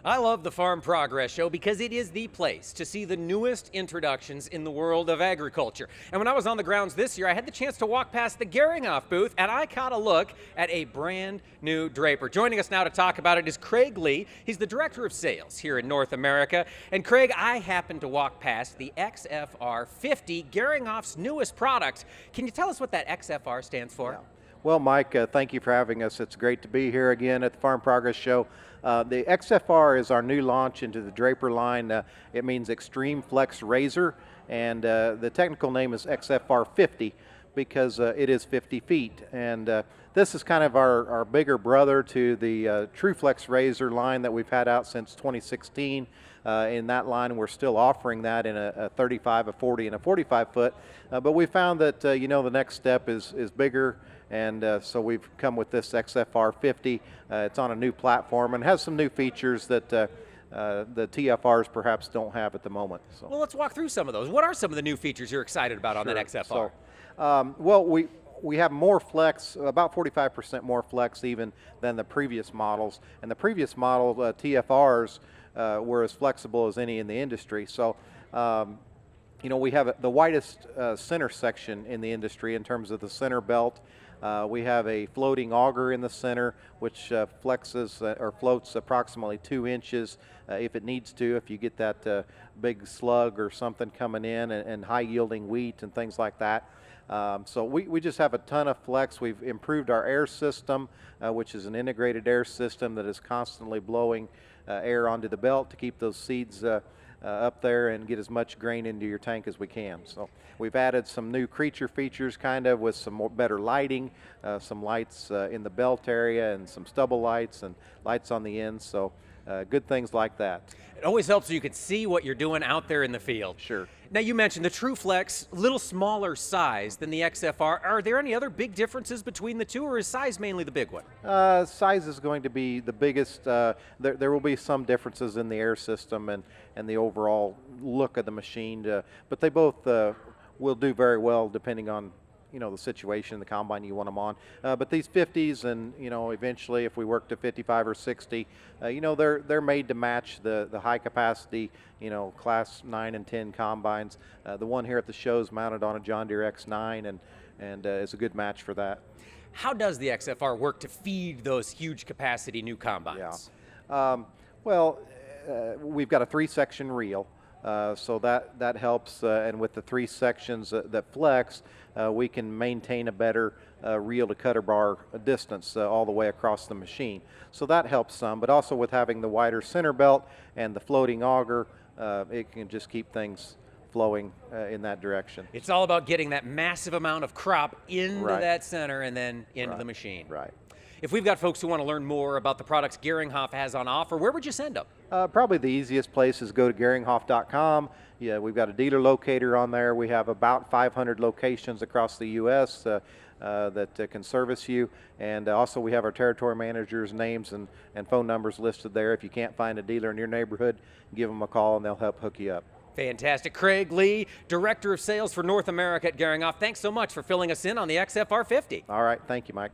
I love the Farm Progress Show because it is the place to see the newest introductions in the world of agriculture. And when I was on the grounds this year, I had the chance to walk past the Geringhoff booth, and I caught a look at a brand new Draper. Joining us now to talk about it is Craig Lee. He's the Director of Sales here in North America. And Craig, I happened to walk past the XFR50, Geringhoff's newest product. Can you tell us what that XFR stands for? Yeah. Well, Mike, thank you for having us. It's great to be here again at the Farm Progress Show. The XFR is our new launch into the Draper line. It means XtremeFlex Razor, and the technical name is XFR50 because it is 50 feet. And this is kind of our bigger brother to the TrueFlex Razor line that we've had out since 2016. In that line, we're still offering that in a 35, a 40, and a 45 foot. But we found that the next step is bigger, and so we've come with this XFR50. It's on a new platform and has some new features that the TFRs perhaps don't have at the moment. So. Well, let's walk through some of those. What are some of the new features you're excited about on that XFR? So, well, we have more flex, about 45% more flex even than the previous models. And the previous model, TFRs, were as flexible as any in the industry. So, we have the widest center section in the industry in terms of the center belt. We have a floating auger in the center, which flexes or floats approximately 2 inches if it needs to, if you get that big slug or something coming in and high yielding wheat and things like that. So we just have a ton of flex. We've improved our air system, which is an integrated air system that is constantly blowing air onto the belt to keep those seeds up there and get as much grain into your tank as we can. So we've added some new creature features kind of with some better lighting, some lights in the belt area and some stubble lights and lights on the ends. So good things like that. It always helps so you can see what you're doing out there in the field. Sure. Now you mentioned the TrueFlex, little smaller size than the XFR. Are there any other big differences between the two, or is size mainly the big one? Size is going to be the biggest. There will be some differences in the air system and the overall look of the machine, but they both will do very well depending on the situation, the combine you want them on. But these 50s and eventually if we work to 55 or 60, they're made to match the high capacity class 9 and 10 combines. The one here at the show is mounted on a John Deere X9 and is a good match for that. How does the XFR work to feed those huge capacity new combines? Yeah. We've got a 3-section reel. So that helps, and with the 3 sections that flex, we can maintain a better reel to cutter bar distance all the way across the machine. So that helps some, but also with having the wider center belt and the floating auger, it can just keep things flowing in that direction. It's all about getting that massive amount of crop into that center and then into the machine. Right. If we've got folks who want to learn more about the products Geringhoff has on offer, where would you send them? Probably the easiest place is go to Geringhoff.com. Yeah, we've got a dealer locator on there. We have about 500 locations across the U.S. That can service you. And also we have our territory managers' names and phone numbers listed there. If you can't find a dealer in your neighborhood, give them a call and they'll help hook you up. Fantastic. Craig Lee, Director of Sales for North America at Geringhoff. Thanks so much for filling us in on the XFR50. All right. Thank you, Mike.